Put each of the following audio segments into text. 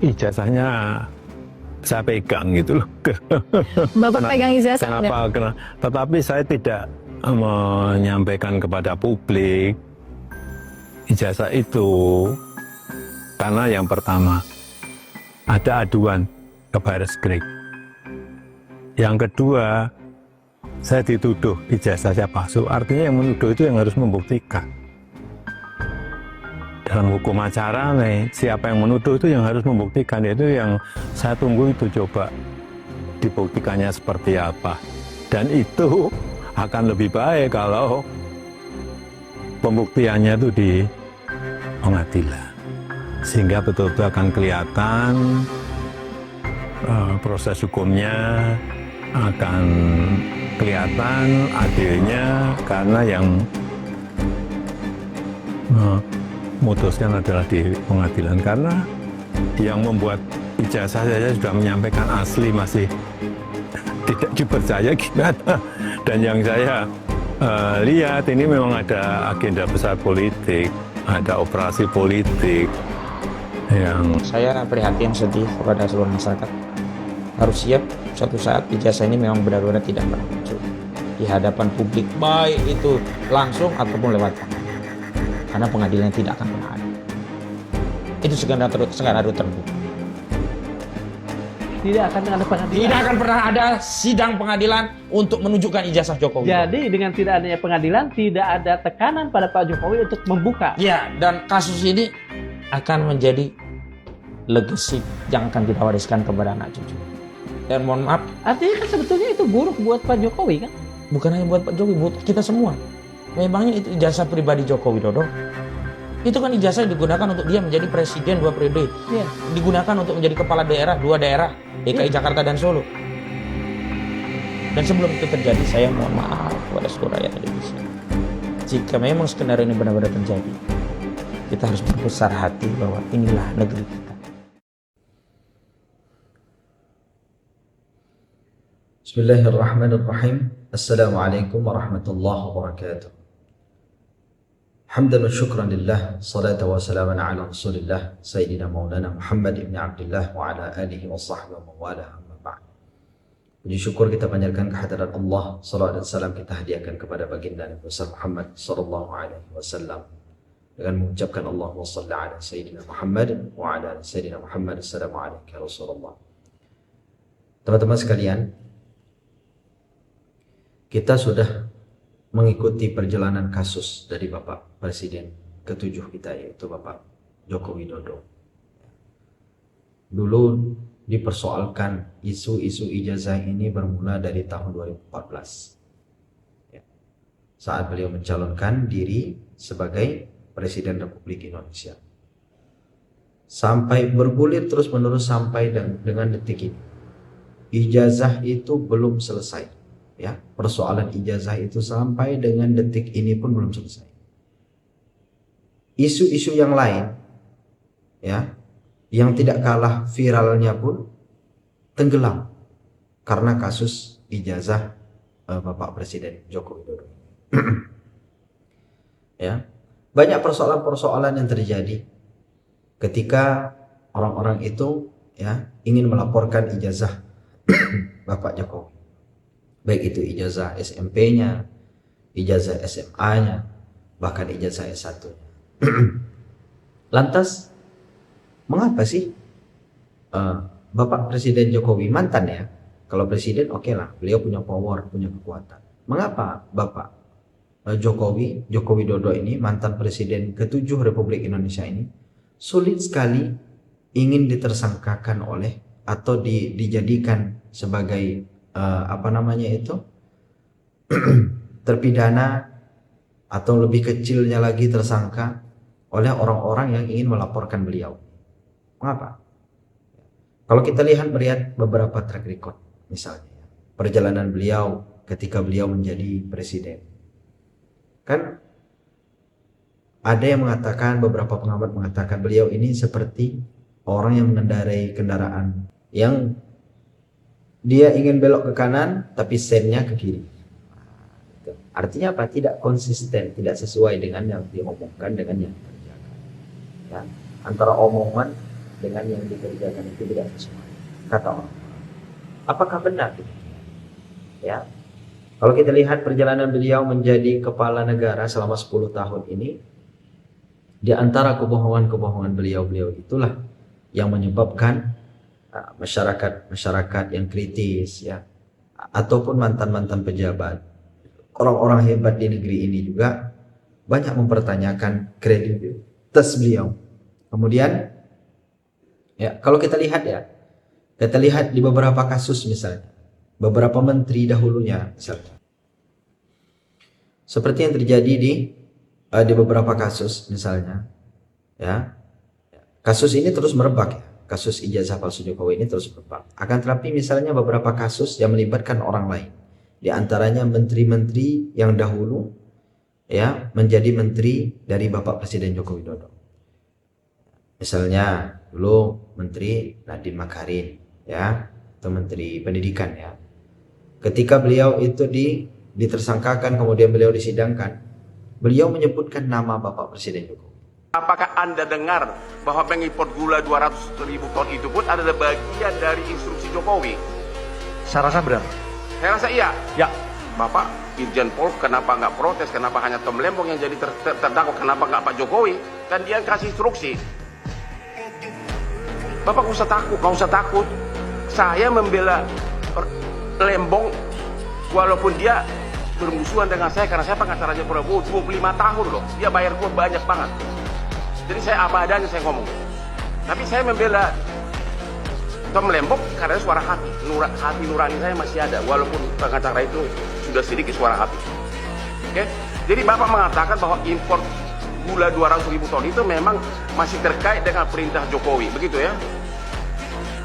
ijazahnya saya pegang gitu loh. Bapak pegang ijazah? Kenapa? Tetapi saya tidak menyampaikan kepada publik ijazah itu karena yang pertama ada aduan ke Barreskrim. Yang kedua, saya dituduh ijazah saya palsu. Artinya yang menuduh itu yang harus membuktikan. Dalam hukum acara nih, siapa yang menuduh itu yang harus membuktikan. Itu yang saya tunggu itu, coba dibuktikannya seperti apa. Dan itu akan lebih baik kalau pembuktiannya itu di pengadilan. Sehingga betul-betul akan kelihatan proses hukumnya, akan kelihatan adilnya, karena yang memutuskan adalah di pengadilan. Karena yang membuat ijazah saya sudah menyampaikan asli masih tidak dipercaya gimana. Dan yang saya lihat ini memang ada agenda besar politik, ada operasi politik yang... Saya prihatin, sedih kepada seluruh masyarakat. Harus siap suatu saat ijazah ini memang benar-benar tidak pernah muncul di hadapan publik, baik itu langsung ataupun lewat tangan, karena pengadilan tidak akan pernah ada. Itu skenario terbuka. Tidak akan ada pengadilan. Tidak akan pernah ada sidang pengadilan untuk menunjukkan ijazah Jokowi. Jadi dengan tidak adanya pengadilan, tidak ada tekanan pada Pak Jokowi untuk membuka. Ya, dan kasus ini akan menjadi legacy yang akan kita wariskan kepada anak cucu. Dan mohon maaf, Artinya kan sebetulnya itu buruk buat Pak Jokowi kan? bukan hanya buat Pak Jokowi, buat kita semua. Memangnya itu ijazah pribadi Joko Widodo? Itu kan ijazah yang digunakan untuk dia menjadi presiden 2 periode. Iya. Digunakan untuk menjadi kepala daerah 2 daerah, DKI Jakarta dan Solo. Dan sebelum itu terjadi, saya mohon maaf kepada seluruh rakyat Indonesia. Jika memang skenario ini benar-benar terjadi, kita harus berbesar hati bahwa inilah negeri kita. Bismillahirrahmanirrahim. Assalamualaikum warahmatullahi wabarakatuh. Hamdan wa syukran lillah, salatu wa salaman ala rasulillah, Sayyidina Maulana Muhammad ibn Abdullah wa ala alihi wa sahbihi wa mawala, amma ba'd. Puji syukur kita panjatkan kehadirat Allah, salat dan salam kita hadiahkan kepada baginda Nabi besar Muhammad sallallahu alaihi wasallam dengan mengucapkan Allahumma shalli ala Sayyidina Muhammad wa ala ali Sayyidina Muhammad. Assalamualaikum ya Rasulullah. Teman-teman sekalian, kita sudah mengikuti perjalanan kasus dari Bapak Presiden ke-7 kita, yaitu Bapak Joko Widodo. Dulu dipersoalkan isu-isu ijazah ini bermula dari tahun 2014. Saat beliau mencalonkan diri sebagai Presiden Republik Indonesia. Sampai bergulir terus-menerus sampai dengan detik ini. Ijazah itu belum selesai. Ya, persoalan ijazah itu sampai dengan detik ini pun belum selesai. Isu-isu yang lain, ya, yang tidak kalah viralnya pun tenggelam karena kasus ijazah Bapak Presiden Joko Widodo. Ya, banyak persoalan-persoalan yang terjadi ketika orang-orang itu ya ingin melaporkan ijazah Bapak Jokowi. Baik itu ijazah SMP-nya, ijazah SMA-nya, bahkan ijazah S1-nya. Lantas, mengapa sih Bapak Presiden Jokowi, mantan ya? Kalau presiden oke lah, beliau punya power, punya kekuatan. Mengapa Bapak Jokowi, Joko Widodo ini, mantan Presiden ke-7 Republik Indonesia ini, sulit sekali ingin ditersangkakan oleh atau dijadikan sebagai terpidana atau lebih kecilnya lagi tersangka oleh orang-orang yang ingin melaporkan beliau. Mengapa? Kalau kita lihat beberapa track record, misalnya perjalanan beliau ketika beliau menjadi presiden, kan ada yang mengatakan, beberapa pengamat mengatakan beliau ini seperti orang yang mengendarai kendaraan yang dia ingin belok ke kanan tapi sennya ke kiri. Artinya apa? Tidak konsisten, tidak sesuai dengan yang diomongkan dengan yang dikerjakan. Ya, antara omongan dengan yang dikerjakan itu tidak sesuai. Kata orang. Apakah benar? Ya. Kalau kita lihat perjalanan beliau menjadi kepala negara selama 10 tahun ini, di antara kebohongan-kebohongan beliau itulah yang menyebabkan masyarakat yang kritis, ya, ataupun mantan-mantan pejabat, orang-orang hebat di negeri ini juga banyak mempertanyakan kredibilitas beliau. Kemudian, ya, kalau kita lihat di beberapa kasus misalnya, beberapa menteri dahulunya misalnya, seperti yang terjadi di beberapa kasus misalnya, ya, kasus ini terus merebak, ya. Kasus ijazah palsu Jokowi ini terus merebak. Akan tetapi misalnya beberapa kasus yang melibatkan orang lain, di antaranya menteri-menteri yang dahulu, ya, menjadi menteri dari Bapak Presiden Joko Widodo. Misalnya dulu Menteri Nadiem Makarim, ya, atau Menteri Pendidikan, ya. Ketika beliau itu ditersangkakan, kemudian beliau disidangkan, beliau menyebutkan nama Bapak Presiden Jokowi. Apakah Anda dengar bahwa mengimpor gula 200.000 ton itu pun adalah bagian dari instruksi Jokowi? Saya rasa benar. Saya rasa iya. Ya. Bapak Irjen Pol kenapa nggak protes? Kenapa hanya Tom Lembong yang jadi terdakwa? Kenapa nggak Pak Jokowi? Kan dia yang kasih instruksi. Bapak nggak usah takut. Saya membela Lembong walaupun dia bermusuhan dengan saya karena saya pengacaranya Prabowo 25 tahun loh. Dia bayar gua banyak banget. Jadi saya apa adanya saya ngomong. Tapi saya membela Tom Lembong karena suara hati. Hati nurani saya masih ada walaupun pengacara itu sudah sedikit suara hati. Oke? Jadi Bapak mengatakan bahwa impor gula 200.000 ton itu memang masih terkait dengan perintah Jokowi, begitu ya?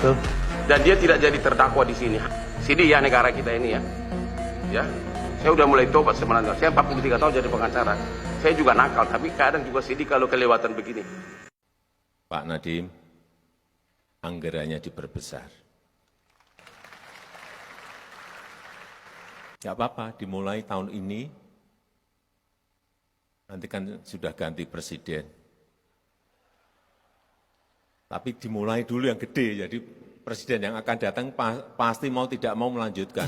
Betul. Dan dia tidak jadi terdakwa di sini. Sini ya negara kita ini ya. Ya. Saya udah mulai tobat sebenarnya. Saya 43 tahun jadi pengacara. Saya juga nakal, tapi kadang juga sedih kalau kelewatan begini. Pak Nadiem, anggarannya diperbesar. Nggak apa-apa, dimulai tahun ini, nanti kan sudah ganti presiden. Tapi dimulai dulu yang gede, jadi presiden yang akan datang pasti mau tidak mau melanjutkan.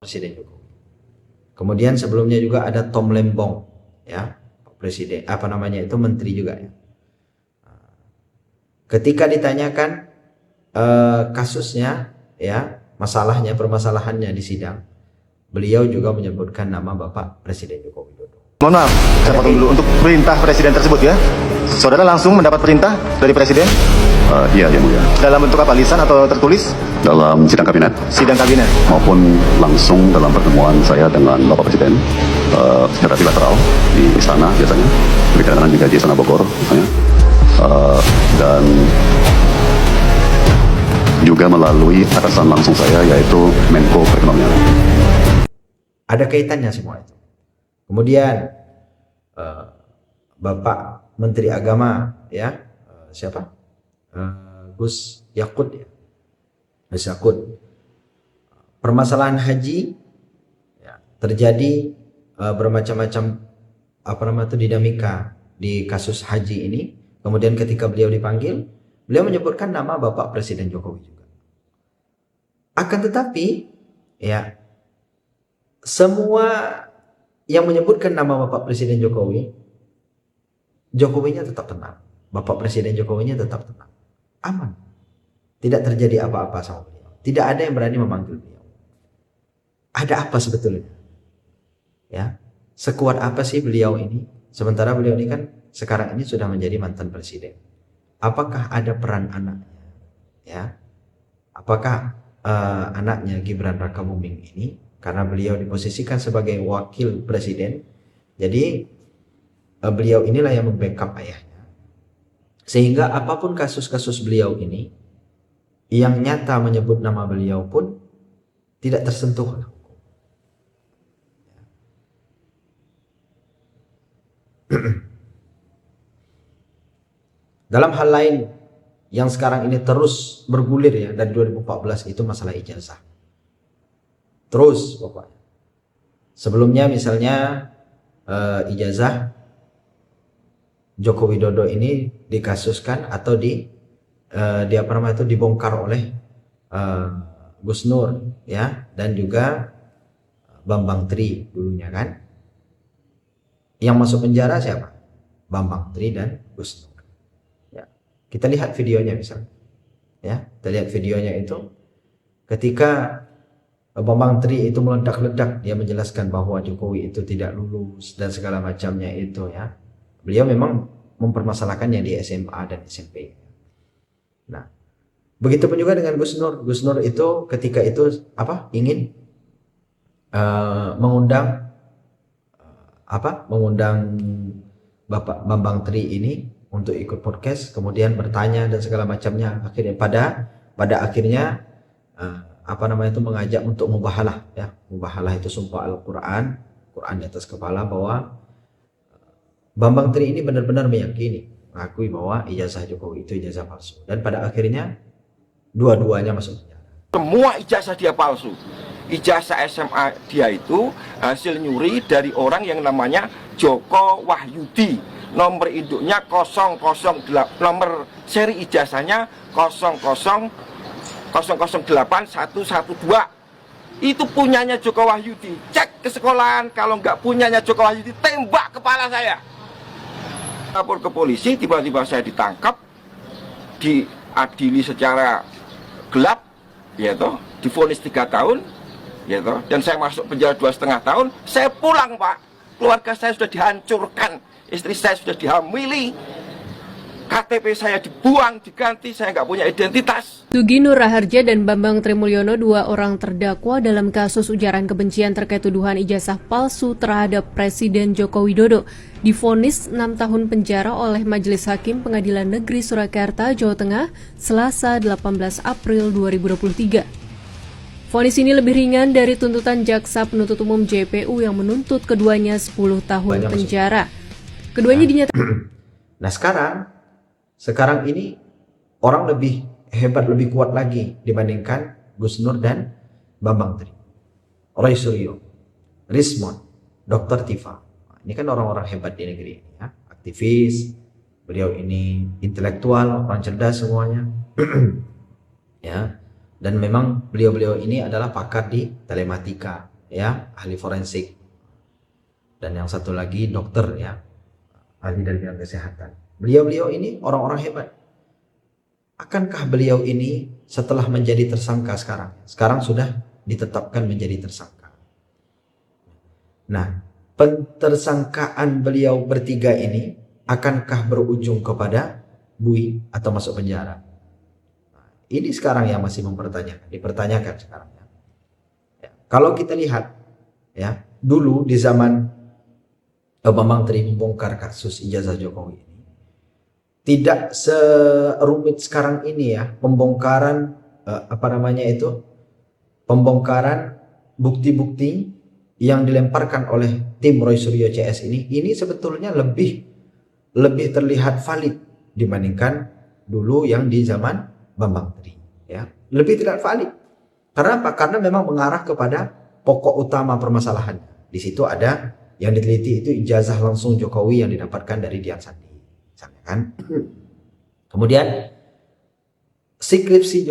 Presiden Jokowi. Kemudian sebelumnya juga ada Tom Lembong, ya, Presiden, itu menteri juga, ya. Ketika ditanyakan kasusnya, ya, permasalahannya di sidang, beliau juga menyebutkan nama Bapak Presiden Joko Widodo. Mohon maaf, saya potong dulu. Untuk perintah presiden tersebut ya, saudara langsung mendapat perintah dari presiden? Iya, yang mulia. Dalam bentuk apa, lisan atau tertulis? Dalam sidang kabinet. Sidang kabinet. Maupun langsung dalam pertemuan saya dengan Bapak Presiden secara bilateral di istana biasanya, berkenaan juga di Istana Bogor misalnya, dan juga melalui atasan langsung saya yaitu Menko Perekonomian. Ada kaitannya semua itu. Kemudian Bapak Menteri Agama, ya, siapa? Gus Yakut, ya. Gus Yakut. Permasalahan haji, ya, terjadi bermacam-macam dinamika di kasus haji ini. Kemudian ketika beliau dipanggil, beliau menyebutkan nama Bapak Presiden Jokowi juga. Akan tetapi, ya, semua yang menyebutkan nama Bapak Presiden Jokowi, Jokowinya tetap tenang. Bapak Presiden Jokowinya tetap tenang. Aman. Tidak terjadi apa-apa sama beliau. Tidak ada yang berani memanggil beliau. Ada apa sebetulnya? Ya, sekuat apa sih beliau ini? Sementara beliau ini kan sekarang ini sudah menjadi mantan presiden. Apakah ada peran anaknya? Ya, apakah anaknya Gibran Rakabuming ini, karena beliau diposisikan sebagai wakil presiden, jadi beliau inilah yang membackup ayahnya. Sehingga apapun kasus-kasus beliau ini, yang nyata menyebut nama beliau pun tidak tersentuh oleh hukum. Dalam hal lain yang sekarang ini terus bergulir ya dari 2014 itu masalah ijazah. Terus pokoknya. Sebelumnya misalnya ijazah Joko Widodo ini dikasuskan atau dibongkar oleh Gus Nur ya, dan juga Bambang Tri dulunya kan. Yang masuk penjara siapa? Bambang Tri dan Gus Nur. Ya. Kita lihat videonya misalnya. Ya, kita lihat videonya itu ketika Bambang Tri itu meledak-ledak, dia menjelaskan bahwa Jokowi itu tidak lulus dan segala macamnya itu ya. Beliau memang mempermasalahkannya di SMA dan SMP. Nah, begitupun juga dengan Gus Nur. Gus Nur itu ketika itu ingin mengundang Bapak Bambang Tri ini untuk ikut podcast, kemudian bertanya dan segala macamnya. Akhirnya pada akhirnya mengajak untuk mubahalah ya. Mubahalah itu sumpah Al-Quran, Quran di atas kepala, bahwa Bambang Tri ini benar-benar mengakui bahwa ijazah Jokowi itu ijazah palsu, dan pada akhirnya dua-duanya masuk penjara. Semua ijazah dia palsu. Ijazah SMA dia itu hasil nyuri dari orang yang namanya Joko Wahyudi. Nomor induknya 008, nomor seri ijazahnya 0081112. Itu punyanya Joko Wahyudi. Cek ke sekolahan, kalau nggak punyanya Joko Wahyudi, tembak kepala saya. Lapor ke polisi, tiba-tiba saya ditangkap, diadili secara gelap, ya toh, divonis 3 tahun, ya toh, dan saya masuk penjara 2,5 tahun. Saya pulang, Pak. Keluarga saya sudah dihancurkan, istri saya sudah dihamili, KTP saya dibuang, diganti, saya nggak punya identitas. Sugi Nur Raharja dan Bambang Trimulyono, 2 orang terdakwa dalam kasus ujaran kebencian terkait tuduhan ijazah palsu terhadap Presiden Joko Widodo, divonis 6 tahun penjara oleh Majelis Hakim Pengadilan Negeri Surakarta, Jawa Tengah, Selasa 18 April 2023. Vonis ini lebih ringan dari tuntutan Jaksa Penuntut Umum JPU yang menuntut keduanya 10 tahun penjara. Keduanya dinyatakan. Nah sekarang ini orang lebih hebat, lebih kuat lagi dibandingkan Gus Nur dan Bambang Tri. Roy Suryo, Rismon, Dr. Tifa. Ini kan orang-orang hebat di negeri ini ya. Aktivis, beliau ini intelektual, orang cerdas semuanya. Ya. Dan memang beliau-beliau ini adalah pakar di telematika ya, ahli forensik. Dan yang satu lagi dokter ya, ahli dari bidang kesehatan. Beliau-beliau ini orang-orang hebat. Akankah beliau ini setelah menjadi tersangka sekarang sudah ditetapkan menjadi tersangka. Nah, pentersangkaan beliau bertiga ini akankah berujung kepada bui atau masuk penjara? Nah, ini sekarang yang masih dipertanyakan sekarang ya. Ya, kalau kita lihat ya, dulu di zaman Bambang Tri membongkar kasus ijazah Jokowi ini, tidak serumit sekarang ini ya, pembongkaran pembongkaran bukti-bukti yang dilemparkan oleh tim Roy Suryo CS ini sebetulnya lebih terlihat valid dibandingkan dulu yang di zaman Bambang Tri ya. Lebih tidak valid. Karena apa? Karena memang mengarah kepada pokok utama permasalahan. Di situ ada yang diteliti itu ijazah langsung Jokowi yang didapatkan dari Dian Sandi. Kan? Kemudian skripsi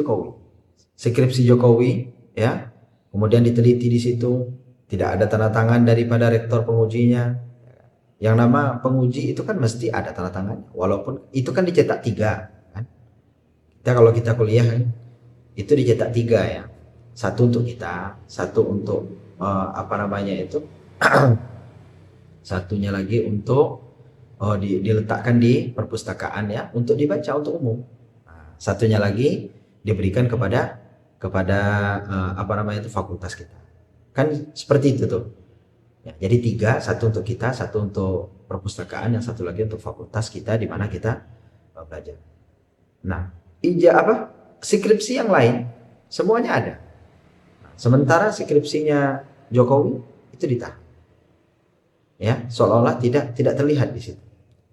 Jokowi ya, kemudian diteliti di situ, tidak ada tanda tangan daripada rektor pengujinya. Yang nama penguji itu kan mesti ada tanda tangannya, walaupun itu kan dicetak 3 kan. Kalau kita kuliah kan, itu dicetak 3 ya, 1 untuk kita, 1 untuk satunya lagi untuk diletakkan di perpustakaan ya, untuk dibaca untuk umum. Nah, satunya lagi diberikan kepada fakultas kita. Kan seperti itu tuh. Ya, jadi 3, 1 untuk kita, 1 untuk perpustakaan, yang 1 lagi untuk fakultas kita di mana kita belajar. Nah, skripsi yang lain semuanya ada. Sementara skripsinya Jokowi itu ditahan. Ya, seolah-olah tidak terlihat di situ.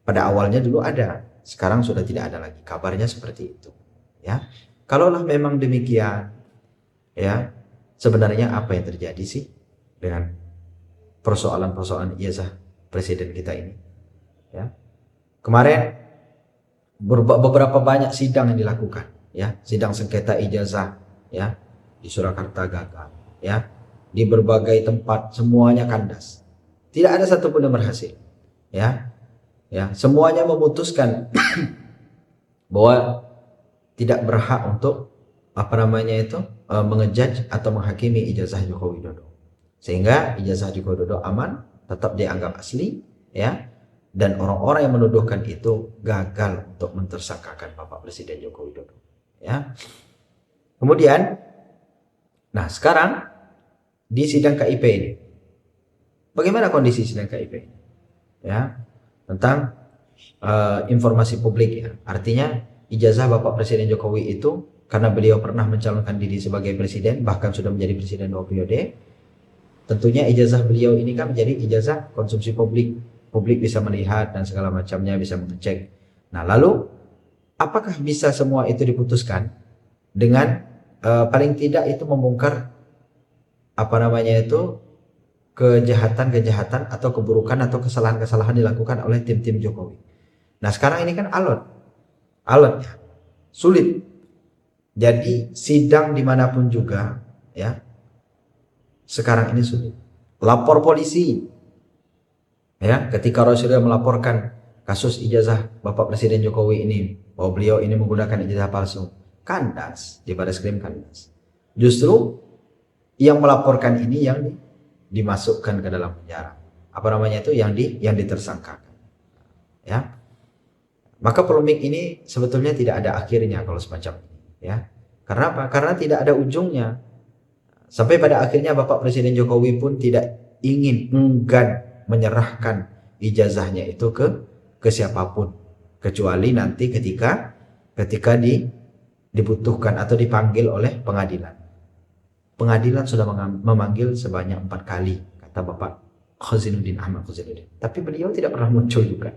Pada awalnya dulu ada, sekarang sudah tidak ada lagi. Kabarnya seperti itu. Ya, kalaulah memang demikian, ya, sebenarnya apa yang terjadi sih dengan persoalan-persoalan ijazah presiden kita ini? Ya, kemarin beberapa banyak sidang yang dilakukan, ya, sidang sengketa ijazah, ya, di Surakarta gagal, ya, di berbagai tempat semuanya kandas. Tidak ada satupun yang berhasil, ya, ya, semuanya memutuskan bahwa tidak berhak untuk mengejudge atau menghakimi ijazah Joko Widodo, sehingga ijazah Joko Widodo aman, tetap dianggap asli, ya, dan orang-orang yang menuduhkan itu gagal untuk mentersangkakan Bapak Presiden Joko Widodo, ya. Kemudian, nah sekarang di sidang KIP ini, bagaimana kondisi sidang KIP ini? Ya, tentang informasi publik, ya. Artinya ijazah Bapak Presiden Jokowi itu karena beliau pernah mencalonkan diri sebagai presiden, bahkan sudah menjadi presiden 2 periode. Tentunya ijazah beliau ini kan menjadi ijazah konsumsi publik. Publik bisa melihat dan segala macamnya, bisa mengecek. Nah, lalu apakah bisa semua itu diputuskan dengan paling tidak itu membongkar kejahatan-kejahatan atau keburukan atau kesalahan-kesalahan dilakukan oleh tim-tim Jokowi. Nah, sekarang ini kan alotnya sulit. Jadi sidang dimanapun juga, ya, sekarang ini sulit. Lapor polisi, ya, ketika Rasulullah melaporkan kasus ijazah Bapak Presiden Jokowi ini, bahwa beliau ini menggunakan ijazah palsu, kandas di Bareskrim, kandas. Justru yang melaporkan ini yang dimasukkan ke dalam penjara, yang ditersangkakan, ya. Maka polemik ini sebetulnya tidak ada akhirnya kalau semacam ini, ya. Karena apa? Karena tidak ada ujungnya. Sampai pada akhirnya Bapak Presiden Jokowi pun tidak enggan menyerahkan ijazahnya itu ke siapapun, kecuali nanti ketika dibutuhkan atau dipanggil oleh pengadilan. Pengadilan sudah memanggil sebanyak 4 kali, kata Bapak Khazinuddin Ahmad Khazinuddin. Tapi beliau tidak pernah muncul juga,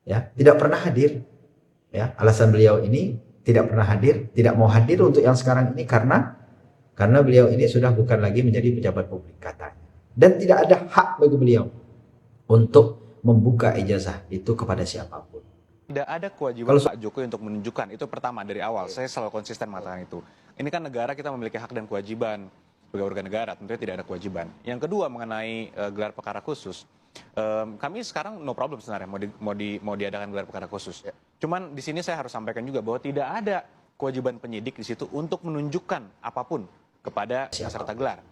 ya, tidak pernah hadir. Ya, alasan beliau ini tidak pernah hadir, tidak mau hadir untuk yang sekarang ini karena beliau ini sudah bukan lagi menjadi pejabat publik katanya, dan tidak ada hak bagi beliau untuk membuka ijazah itu kepada siapapun. Tidak ada kewajiban Pak Jokowi untuk menunjukkan, itu pertama dari awal. Saya selalu konsisten mengatakan itu. Ini kan negara, kita memiliki hak dan kewajiban sebagai warga negara, tentunya tidak ada kewajiban. Yang kedua mengenai gelar perkara khusus, kami sekarang no problem sebenarnya mau diadakan gelar perkara khusus. Cuman di sini saya harus sampaikan juga bahwa tidak ada kewajiban penyidik di situ untuk menunjukkan apapun kepada peserta gelar.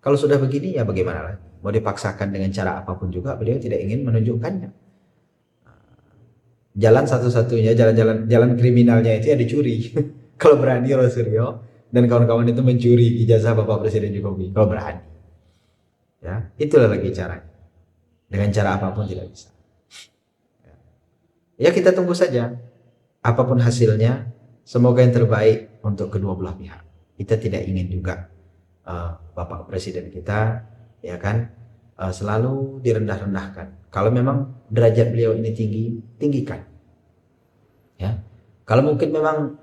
Kalau sudah begini ya bagaimana lagi? Mau dipaksakan dengan cara apapun juga, beliau tidak ingin menunjukkannya. Jalan satu-satunya, jalan kriminalnya itu ya dicuri. Kalau berani Rasulullah dan kawan-kawan itu mencuri ijazah Bapak Presiden Jokowi, kalau berani, ya itulah lagi caranya. Dengan cara apapun tidak bisa. Ya kita tunggu saja, apapun hasilnya, semoga yang terbaik untuk kedua belah pihak. Kita tidak ingin juga Bapak Presiden kita, ya kan, selalu direndah-rendahkan. Kalau memang derajat beliau ini tinggi, tinggikan. Ya, kalau mungkin memang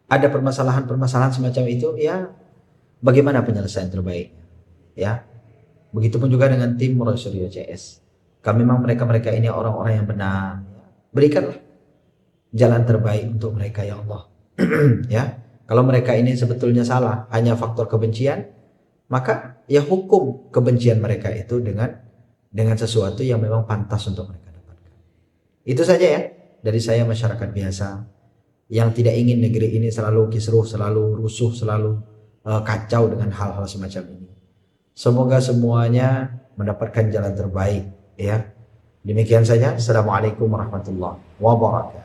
ada permasalahan-permasalahan semacam itu, ya bagaimana penyelesaian terbaik? Ya, begitupun juga dengan tim Rasulullah CS. Kalau memang mereka ini orang-orang yang benar, berikanlah jalan terbaik untuk mereka, ya Allah. Ya, kalau mereka ini sebetulnya salah, hanya faktor kebencian, maka ya hukum kebencian mereka itu dengan sesuatu yang memang pantas untuk mereka dapatkan. Itu saja ya dari saya, masyarakat biasa yang tidak ingin negeri ini selalu kisruh, selalu rusuh, selalu kacau dengan hal-hal semacam ini. Semoga semuanya mendapatkan jalan terbaik, ya. Demikian saja. Assalamualaikum warahmatullahi wabarakatuh.